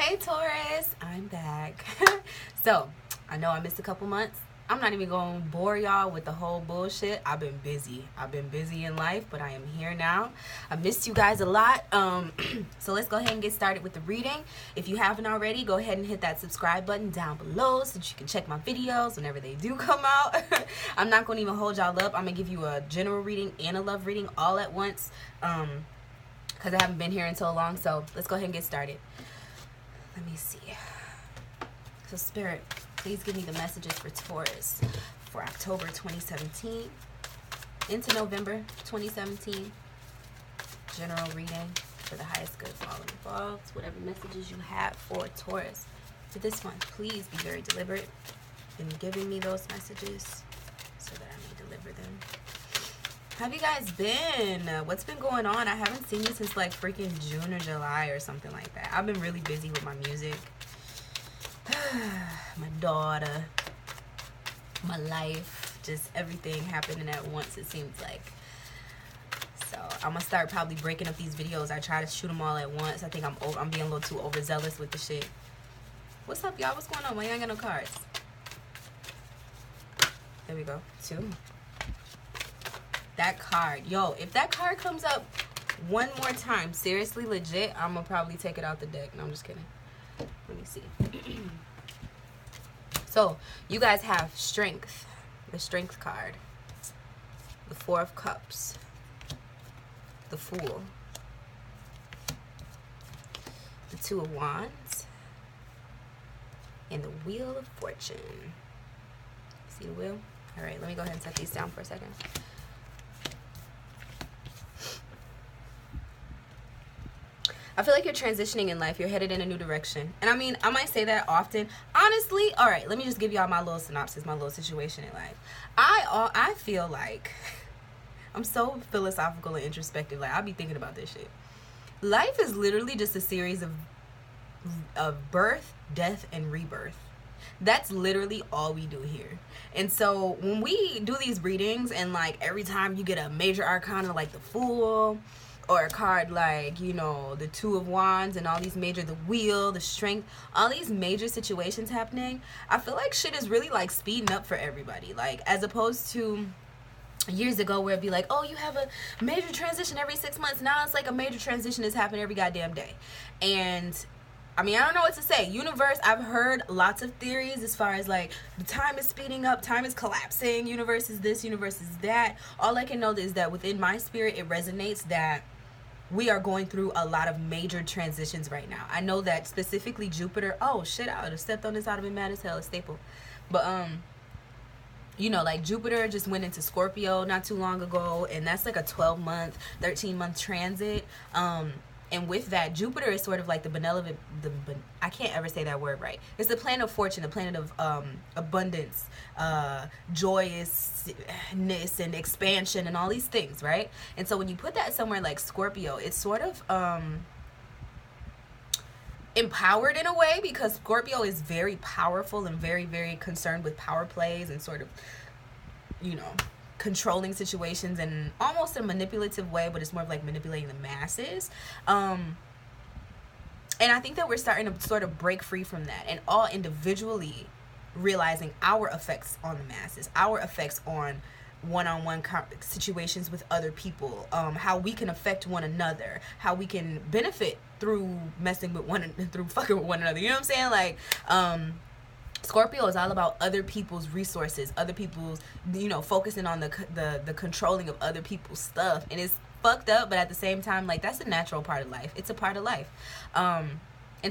Hey Taurus, I'm back. So, I know I missed a couple months. I'm not even going to bore y'all with the whole bullshit. I've been busy. In life, but I am here now. I missed you guys a lot. So let's go ahead and get started with the reading. If you haven't already, go ahead and hit that subscribe button down below so that you can check my videos whenever they do come out. I'm not going to even hold y'all up. I'm going to give you a general reading and a love reading all at once because I haven't been here in so long. So let's go ahead and get started. Let me see. So Spirit, please give me the messages for Taurus for October 2017 into November 2017. General reading for the highest good for all involved. Whatever messages you have for Taurus. For this one, please be very deliberate in giving me those messages so that I may deliver them. How have you guys been? What's been going on? I haven't seen you since like freaking June or July or something like that. I've been really busy with my music. My daughter. My life. Just everything happening at once, it seems like. So I'm going to start probably breaking up these videos. I try to shoot them all at once. I think I'm being a little too overzealous with the shit. What's up, y'all? What's going on? Why you ain't got no cards? There we go. 2. That card. Yo, if that card comes up one more time, seriously, legit, I'm going to probably take it out the deck. No, I'm just kidding. Let me see. So, you guys have strength. The strength card. The 4 of Cups. The Fool. The 2 of Wands. And the Wheel of Fortune. See the wheel? All right, let me go ahead and set these down for a second. I feel like you're transitioning in life. You're headed in a new direction. And I mean, I might say that often. Honestly, all right, let me just give y'all my little synopsis, my little situation in life. I feel like I'm so philosophical and introspective. Like, I'll be thinking about this shit. Life is literally just a series of birth, death, and rebirth. That's literally all we do here. And so when we do these readings and like every time you get a major arcana like the Fool, or a card like, you know, the 2 of Wands and all these major, the Wheel, the Strength, all these major situations happening, I feel like shit is really like speeding up for everybody. Like, as opposed to years ago where it'd be like, oh, you have a major transition every 6 months. Now it's like a major transition is happening every goddamn day. And I mean, I don't know what to say. Universe, I've heard lots of theories as far as like the time is speeding up, time is collapsing, universe is this, universe is that. All I can know is that within my spirit, it resonates that we are going through a lot of major transitions right now. I know that specifically Jupiter, oh shit, I would have stepped on this, I'd have been mad as hell, a staple. But you know, like Jupiter just went into Scorpio not too long ago, and that's like a 12-month, 13-month transit. And with that, Jupiter is sort of like the benevolent, I can't ever say that word right. It's the planet of fortune, the planet of abundance, joyousness, and expansion, and all these things, right? And so when you put that somewhere like Scorpio, it's sort of empowered in a way, because Scorpio is very powerful and very, very concerned with power plays and sort of, you know, controlling situations in almost a manipulative way, but it's more of like manipulating the masses. And I think that we're starting to sort of break free from that, and all individually realizing our effects on the masses, our effects on one-on-one situations with other people, how we can affect one another, how we can benefit through messing with through fucking with one another. You know what I'm saying? Like, Scorpio is all about other people's resources, other people's, you know, focusing on the controlling of other people's stuff. And it's fucked up, but at the same time, like, that's a natural part of life. It's a part of life. And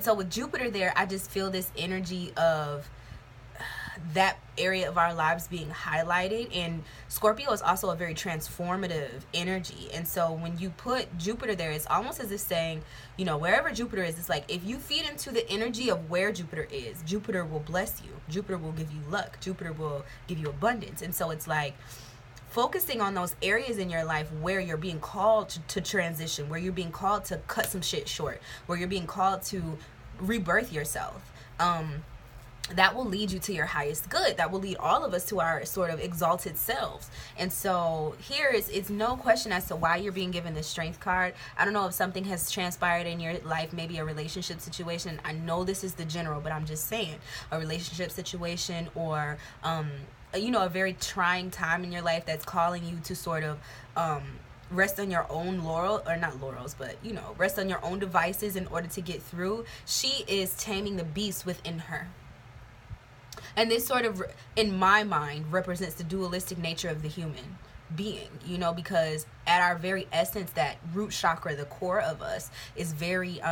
so with Jupiter there, I just feel this energy of that area of our lives being highlighted. And Scorpio is also a very transformative energy, and so when you put Jupiter there, it's almost as if saying, you know, wherever Jupiter is, it's like if you feed into the energy of where Jupiter is, Jupiter will bless you, Jupiter will give you luck, Jupiter will give you abundance. And so it's like focusing on those areas in your life where you're being called to transition, where you're being called to cut some shit short, where you're being called to rebirth yourself. that will lead you to your highest good. That will lead all of us to our sort of exalted selves. And so here it's no question as to why you're being given this strength card. I don't know if something has transpired in your life, maybe a relationship situation. I know this is the general, but I'm just saying, a relationship situation, or a very trying time in your life that's calling you to sort of rest on your own rest on your own devices in order to get through. She is taming the beast within her. And this sort of, in my mind, represents the dualistic nature of the human being, because at our very essence, that root chakra, the core of us, is very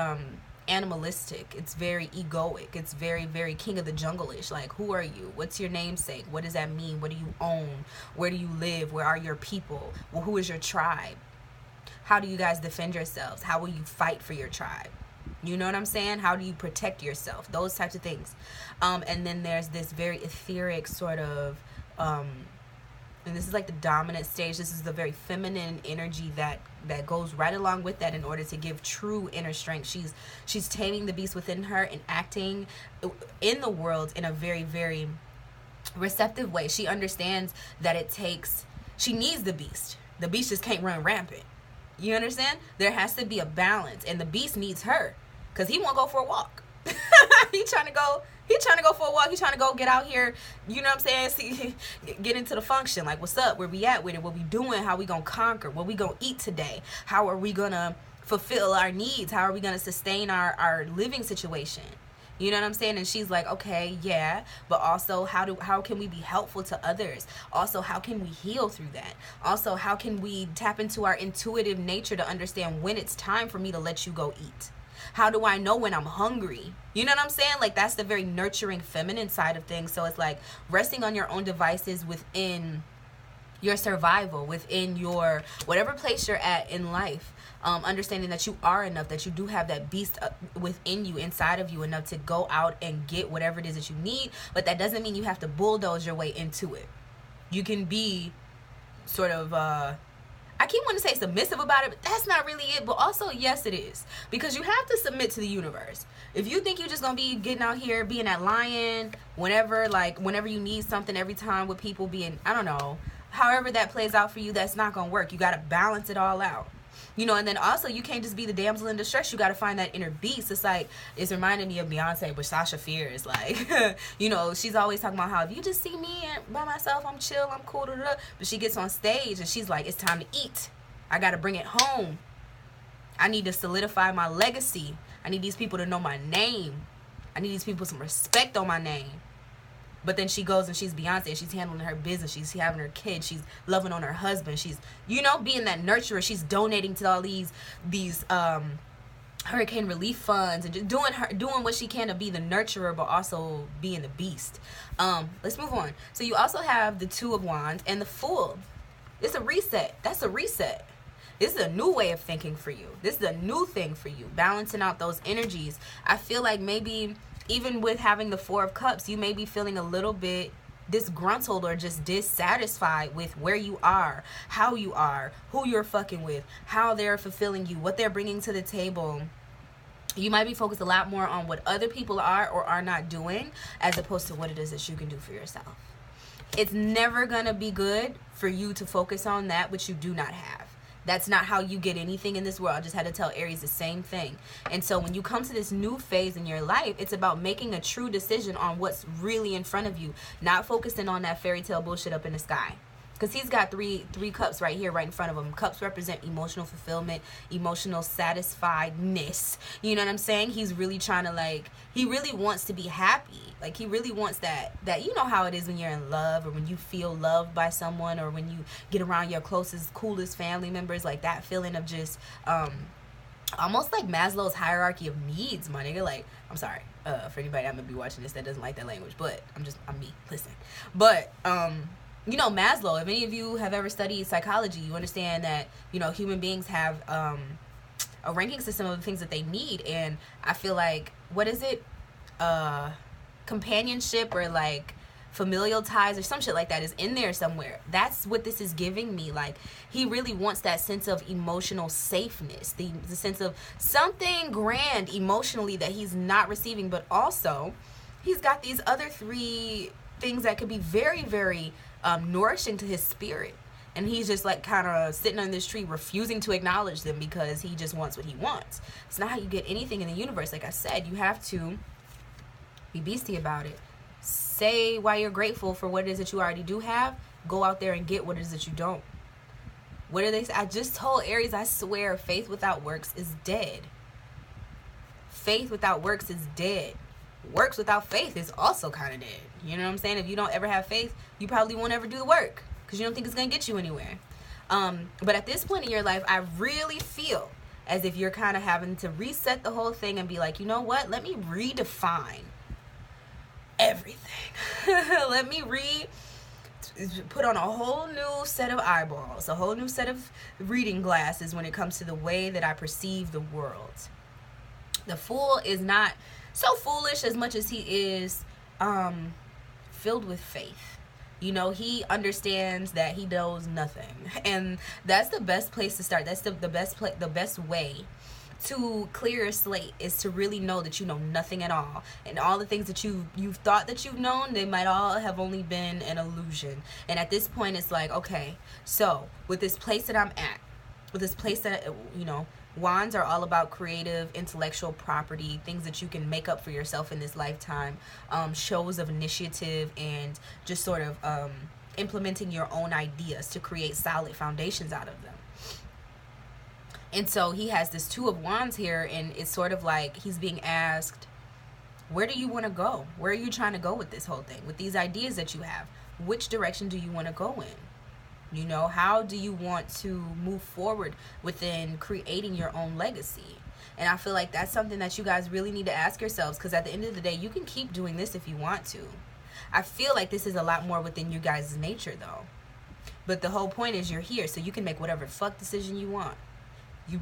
animalistic. It's very egoic. It's very, very king of the jungle-ish. Like, who are you? What's your namesake? What does that mean? What do you own? Where do you live? Where are your people? Well, who is your tribe? How do you guys defend yourselves? How will you fight for your tribe? You know what I'm saying? How do you protect yourself? Those types of things. And then there's this very etheric sort of, and this is like the dominant stage. This is the very feminine energy that goes right along with that in order to give true inner strength. She's taming the beast within her and acting in the world in a very, very receptive way. She understands that she needs the beast. The beast just can't run rampant. You understand? There has to be a balance, and the beast needs her, because he won't go for a walk. He's trying to go for a walk. He's trying to go get out here, you know what I'm saying? Get into the function. Like, what's up? Where we at with it? What we doing? How we gonna conquer? What we gonna eat today? How are we gonna fulfill our needs? How are we gonna sustain our living situation? You know what I'm saying? And she's like, okay, yeah, but also how can we be helpful to others? Also, how can we heal through that? Also, how can we tap into our intuitive nature to understand when it's time for me to let you go eat? How do I know when I'm hungry? You know what I'm saying? Like, that's the very nurturing feminine side of things. So it's like resting on your own devices within your survival, within your whatever place you're at in life. Understanding that you are enough, that you do have that beast within you, inside of you, enough to go out and get whatever it is that you need. But that doesn't mean you have to bulldoze your way into it. You can be sort of, I keep wanting to say submissive about it, but that's not really it. But also, yes, it is. Because you have to submit to the universe. If you think you're just going to be getting out here, being that lion, whenever you need something every time, with people being, I don't know, however that plays out for you, that's not going to work. You got to balance it all out. And then also, you can't just be the damsel in distress. You got to find that inner beast. It's like, it's reminding me of Beyonce with Sasha Fierce. Like, she's always talking about how if you just see me by myself, I'm chill, I'm cool, but she gets on stage and she's like, it's time to eat. I got to bring it home. I need to solidify my legacy. I need these people to know my name. I need these people some respect on my name. But then she goes and she's Beyonce. She's handling her business. She's having her kids. She's loving on her husband. She's, being that nurturer. She's donating to all these hurricane relief funds and just doing what she can to be the nurturer, but also being the beast. Let's move on. So you also have the Two of Wands and the Fool. It's a reset. That's a reset. This is a new way of thinking for you. This is a new thing for you. Balancing out those energies. I feel like maybe even with having the Four of Cups, you may be feeling a little bit disgruntled or just dissatisfied with where you are, how you are, who you're fucking with, how they're fulfilling you, what they're bringing to the table. You might be focused a lot more on what other people are or are not doing, as opposed to what it is that you can do for yourself. It's never gonna be good for you to focus on that which you do not have. That's not how you get anything in this world. I just had to tell Aries the same thing. And so when you come to this new phase in your life, it's about making a true decision on what's really in front of you, not focusing on that fairy tale bullshit up in the sky. Because he's got three cups right here, right in front of him. Cups represent emotional fulfillment, emotional satisfiedness. You know what I'm saying? He's really trying to, he really wants to be happy. Like, he really wants that, you know how it is when you're in love, or when you feel loved by someone, or when you get around your closest, coolest family members, like that feeling of just, almost like Maslow's hierarchy of needs, my nigga. Like, I'm sorry, for anybody that might be watching this that doesn't like that language, but I'm me, listen. But, Maslow, if any of you have ever studied psychology, you understand that, human beings have a ranking system of the things that they need. And I feel like, what is it? Companionship or familial ties or some shit like that is in there somewhere. That's what this is giving me. Like, he really wants that sense of emotional safeness, the sense of something grand emotionally that he's not receiving, but also he's got these other three things that could be very, very nourishing to his spirit. And he's just like kind of sitting on this tree refusing to acknowledge them because he just wants what he wants. It's not how you get anything in the universe. Like I said, you have to be beastie about it. Say why you're grateful for what it is that you already do have. Go out there and get what it is that you don't. What do they say? I just told Aries, I swear, faith without works is dead. Faith without works is dead. Works without faith is also kind of dead. You know what I'm saying? If you don't ever have faith, you probably won't ever do the work because you don't think it's going to get you anywhere. But at this point in your life, I really feel as if you're kind of having to reset the whole thing and be like, you know what? Let me redefine everything. Let me put on a whole new set of eyeballs, a whole new set of reading glasses when it comes to the way that I perceive the world. The fool is not so foolish as much as he is filled with faith. You know, he understands that he knows nothing, and that's the best place to start. That's the best way to clear your slate, is to really know that you know nothing at all, and all the things that you've thought that you've known, they might all have only been an illusion. And at this point, it's like, okay, so with this place that I'm at, with this place that, you know, wands are all about creative, intellectual property, things that you can make up for yourself in this lifetime, shows of initiative, and just sort of implementing your own ideas to create solid foundations out of them. And so he has this Two of Wands here, and it's sort of like he's being asked, where do you want to go? Where are you trying to go with this whole thing? With these ideas that you have, which direction do you want to go in? You know, how do you want to move forward within creating your own legacy? And I feel like that's something that you guys really need to ask yourselves, because at the end of the day, you can keep doing this if you want to. I feel like this is a lot more within you guys' nature, though. But the whole point is you're here, so you can make whatever fuck decision you want.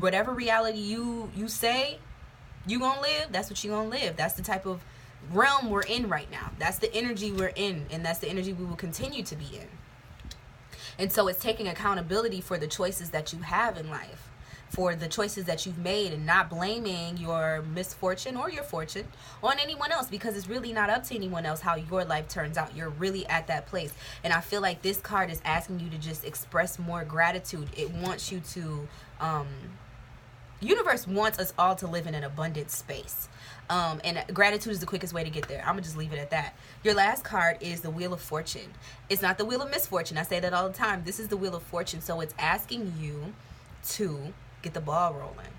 Whatever reality you say you gonna live, that's what you gonna live. That's the type of realm we're in right now. That's the energy we're in, and that's the energy we will continue to be in. And so it's taking accountability for the choices that you have in life, for the choices that you've made, and not blaming your misfortune or your fortune on anyone else, because it's really not up to anyone else how your life turns out. You're really at that place. And I feel like this card is asking you to just express more gratitude. It wants you to universe wants us all to live in an abundant space, and gratitude is the quickest way to get there. I'm gonna just leave it at that. Your last card is the Wheel of Fortune. It's not the Wheel of Misfortune. I say that all the time. This is the Wheel of Fortune. So it's asking you to get the ball rolling.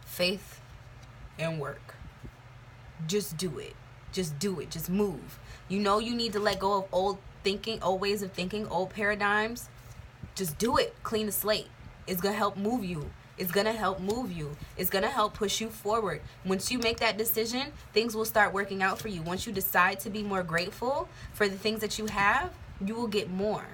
Faith and work. Just do it. Just do it. Just move. You know you need to let go of old thinking, old ways of thinking, old paradigms. Just do it. Clean the slate. It's gonna help move you. It's going to help move you. It's going to help push you forward. Once you make that decision, things will start working out for you. Once you decide to be more grateful for the things that you have, you will get more.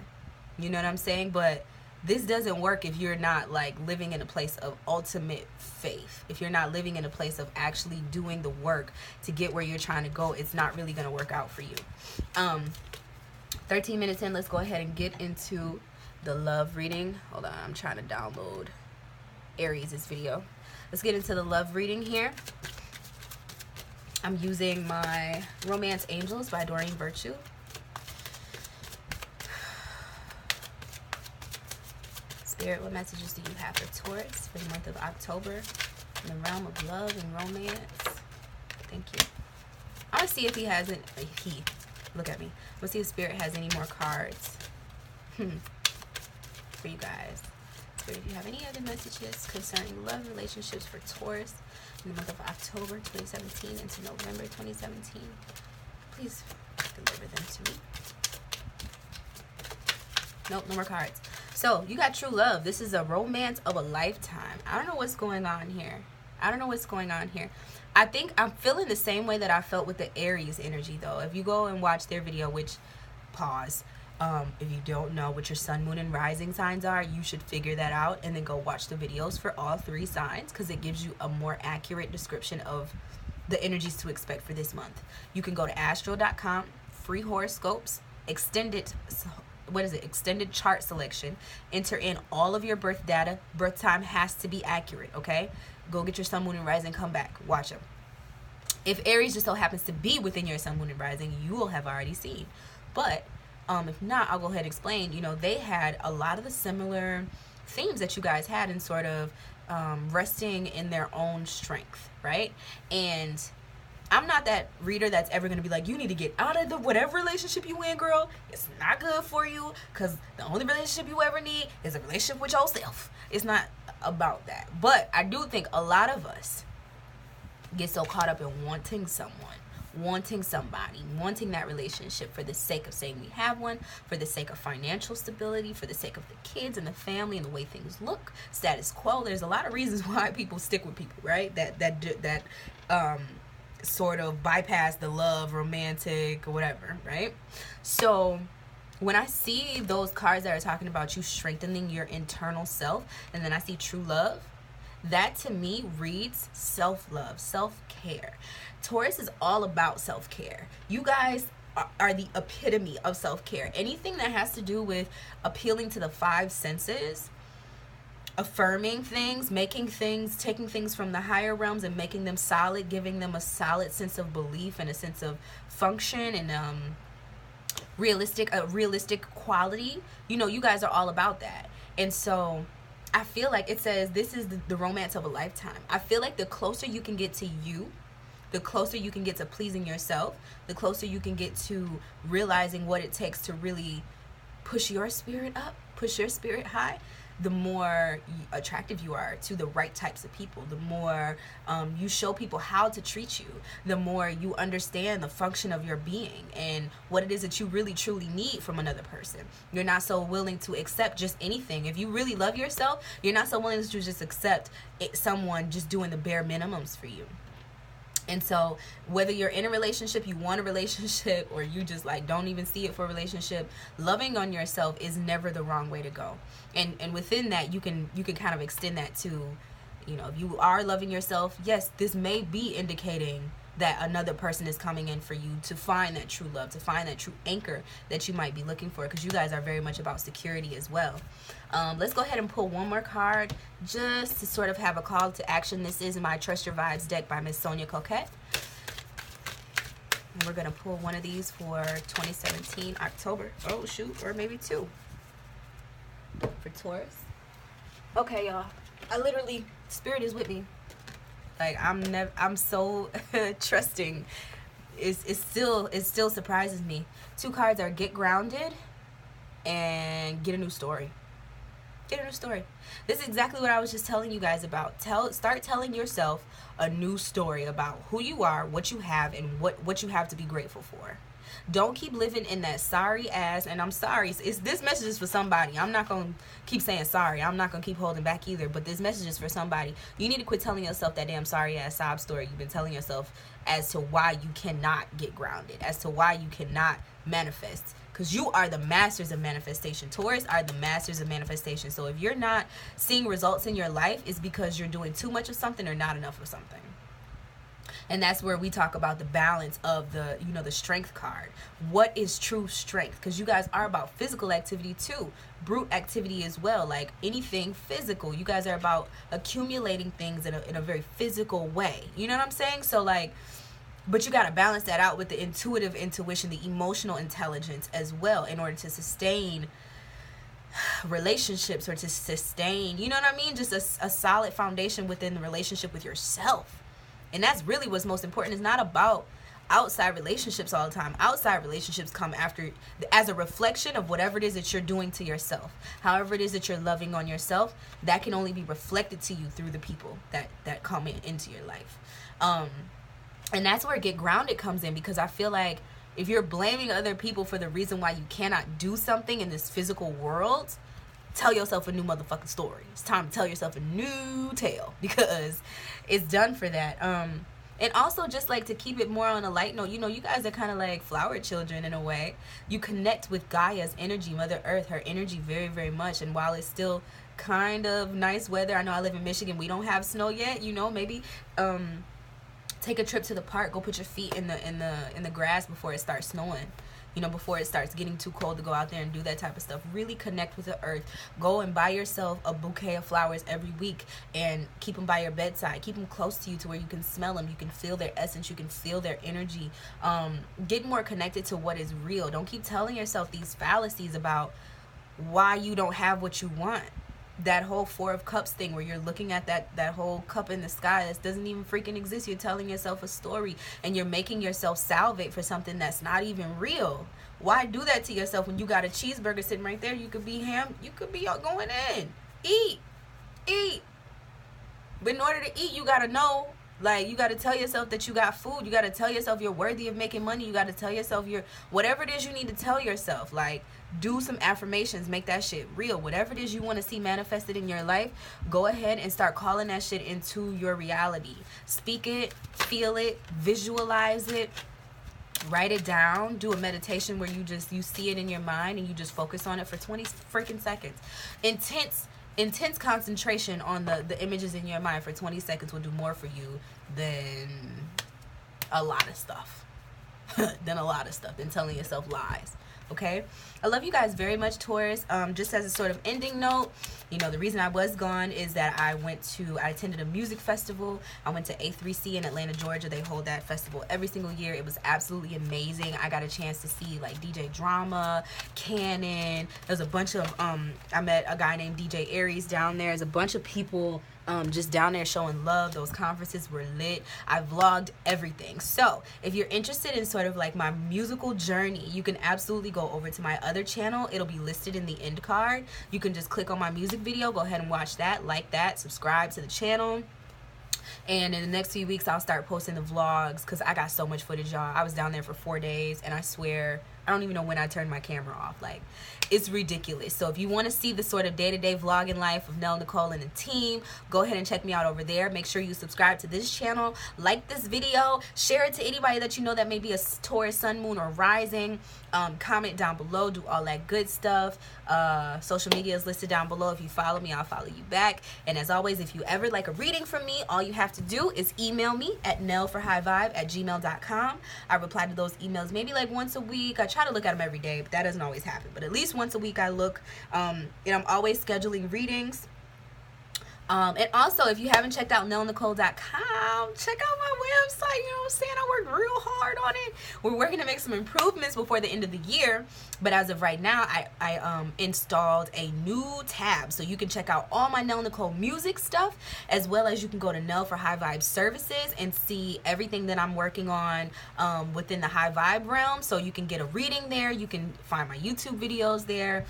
You know what I'm saying? But this doesn't work if you're not like living in a place of ultimate faith. If you're not living in a place of actually doing the work to get where you're trying to go, it's not really going to work out for you. 13 minutes in, let's go ahead and get into the love reading. Hold on, I'm trying to download Aries' video. Let's get into the love reading here. I'm using my Romance Angels by Doreen Virtue. Spirit, what messages do you have for Taurus for the month of October in the realm of love and romance? Thank you. I want to see if he hasn't, look at me. Let's see if Spirit has any more cards for you guys. If you have any other messages concerning love relationships for Taurus in the month of October 2017 into November 2017, please deliver them to me. Nope, no more cards. So you got true love. This is a romance of a lifetime. I don't know what's going on here. I think I'm feeling the same way that I felt with the Aries energy, though. If you go and watch their video, which, pause, if you don't know what your sun, moon, and rising signs are, you should figure that out and then go watch the videos for all three signs, because it gives you a more accurate description of the energies to expect for this month. You can go to astro.com, free horoscopes, extended chart selection, enter in all of your birth data. Birth time has to be accurate, okay? Go get your sun, moon, and rising, come back, watch them. If Aries just so happens to be within your sun, moon, and rising, you will have already seen. But if not, I'll go ahead and explain. You know, they had a lot of the similar themes that you guys had in sort of resting in their own strength, right? And I'm not that reader that's ever going to be like, you need to get out of the whatever relationship you in, girl. It's not good for you, because the only relationship you ever need is a relationship with yourself. It's not about that. But I do think a lot of us get so caught up in wanting someone, wanting somebody, wanting that relationship for the sake of saying we have one, for the sake of financial stability, for the sake of the kids and the family and the way things look, status quo. There's a lot of reasons why people stick with people, right? That sort of bypass the love, romantic, whatever, right? So when I see those cards that are talking about you strengthening your internal self, and then I see true love, that to me reads self-love, self-care. Taurus is all about self-care. You guys are the epitome of self-care. Anything that has to do with appealing to the five senses, affirming things, making things, taking things from the higher realms and making them solid, giving them a solid sense of belief and a sense of function and realistic quality. You know, you guys are all about that. And so I feel like it says this is the romance of a lifetime. I feel like the closer you can get to you, the closer you can get to pleasing yourself, the closer you can get to realizing what it takes to really push your spirit up, push your spirit high, the more attractive you are to the right types of people, the more you show people how to treat you, the more you understand the function of your being and what it is that you really truly need from another person. You're not so willing to accept just anything. If you really love yourself, you're not so willing to just accept someone just doing the bare minimums for you. And so whether you're in a relationship, you want a relationship, or you just like don't even see it for a relationship, loving on yourself is never the wrong way to go. And within that, you can kind of extend that to, you know, if you are loving yourself, yes, this may be indicating that another person is coming in for you to find that true love, to find that true anchor that you might be looking for, because you guys are very much about security as well. Let's go ahead and pull one more card just to sort of have a call to action. This is my Trust Your Vibes deck by Miss Sonia Coquette. And we're going to pull one of these for 2017 October. Oh, shoot. Or maybe two. For Taurus. Okay, y'all. I literally, Spirit is with me. Like, I'm so trusting. It still surprises me. Two cards are Get Grounded and Get a New Story. Get a new story. This is exactly what I was just telling you guys about. Start telling yourself a new story about who you are, what you have, and what you have to be grateful for. Don't keep living in that sorry ass, and I'm sorry, this message is for somebody. I'm not going to keep saying sorry. I'm not going to keep holding back either, but this message is for somebody. You need to quit telling yourself that damn sorry ass sob story you've been telling yourself as to why you cannot get grounded, as to why you cannot manifest. Because you are the masters of manifestation. Taurus are the masters of manifestation. So if you're not seeing results in your life, it's because you're doing too much of something or not enough of something. And that's where we talk about the balance of the, you know, the strength card. What is true strength? Because you guys are about physical activity too. Brute activity as well. Like anything physical. You guys are about accumulating things in a very physical way. You know what I'm saying? So like, but you got to balance that out with the intuitive intuition, the emotional intelligence as well, in order to sustain relationships, or to sustain, you know what I mean? Just a solid foundation within the relationship with yourself. And that's really what's most important. It's not about outside relationships all the time. Outside relationships come after, as a reflection of whatever it is that you're doing to yourself. However it is that you're loving on yourself, that can only be reflected to you through the people that come into your life. And that's where Get Grounded comes in, because I feel like if you're blaming other people for the reason why you cannot do something in this physical world, tell yourself a new motherfucking story. It's time to tell yourself a new tale, because it's done for that. And also, just like to keep it more on a light note, you know, you guys are kind of like flower children in a way. You connect with Gaia's energy, Mother Earth, her energy very, very much. And while it's still kind of nice weather, I know I live in Michigan, we don't have snow yet, you know, maybe take a trip to the park, go put your feet in the grass before it starts snowing. you know, before it starts getting too cold to go out there and do that type of stuff. Really connect with the earth. Go and buy yourself a bouquet of flowers every week and keep them by your bedside. Keep them close to you to where you can smell them. You can feel their essence. You can feel their energy. Get more connected to what is real. Don't keep telling yourself these fallacies about why you don't have what you want. That whole Four of Cups thing where you're looking at that whole cup in the sky that doesn't even freaking exist. You're telling yourself a story and you're making yourself salivate for something that's not even real. Why do that to yourself when you got a cheeseburger sitting right there? You could be going in. Eat. But in order to eat, you got to know, like, you got to tell yourself that you got food. You got to tell yourself you're worthy of making money. You got to tell yourself whatever it is you need to tell yourself. Like, do some affirmations. Make that shit real. Whatever it is you want to see manifested in your life, go ahead and start calling that shit into your reality. Speak it, feel it, visualize it. Write it down. Do a meditation where you see it in your mind and you just focus on it for 20 freaking seconds. Intense concentration on the images in your mind for 20 seconds will do more for you than a lot of stuff. Than telling yourself lies. Okay, I love you guys very much, Taurus. Just as a sort of ending note, you know, the reason I was gone is that I attended a music festival. I went to A3C in Atlanta, Georgia. They hold that festival every single year. It was absolutely amazing. I got a chance to see like DJ Drama, Cannon. There's a bunch of I met a guy named DJ Aries down there. There's a bunch of people just down there showing love. Those conferences were lit. I vlogged everything. So if you're interested in sort of like my musical journey, you can absolutely go over to my other channel. It'll be listed in the end card. You can just click on my music video, go ahead and watch that, like that, subscribe to the channel. And in the next few weeks, I'll start posting the vlogs because I got so much footage, y'all. I was down there for 4 days, and I swear, I don't even know when I turned my camera off. Like, it's ridiculous. So if you want to see the sort of day-to-day vlogging life of Nell, Nicole, and the team, go ahead and check me out over there. Make sure you subscribe to this channel, like this video, share it to anybody that you know that may be a Taurus, Sun, Moon, or Rising. Comment down below, do all that good stuff. Social media is listed down below. If you follow me, I'll follow you back. And as always, if you ever like a reading from me, all you have to do is email me at nellforhighvibe@gmail.com. I reply to those emails maybe like once a week. I try to look at them every day, but that doesn't always happen. But at least once a week I look, and I'm always scheduling readings. And also, if you haven't checked out nellnicole.com, check out my website. You know what I'm saying? I worked real hard on it. We're working to make some improvements before the end of the year. But as of right now, I installed a new tab. So you can check out all my Nell Nicole music stuff, as well as you can go to Nell for High Vibe Services and see everything that I'm working on within the high vibe realm. So you can get a reading there. You can find my YouTube videos there.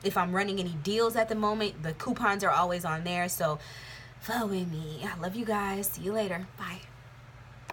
If I'm running any deals at the moment, the coupons are always on there. So follow me. I love you guys. See you later. Bye.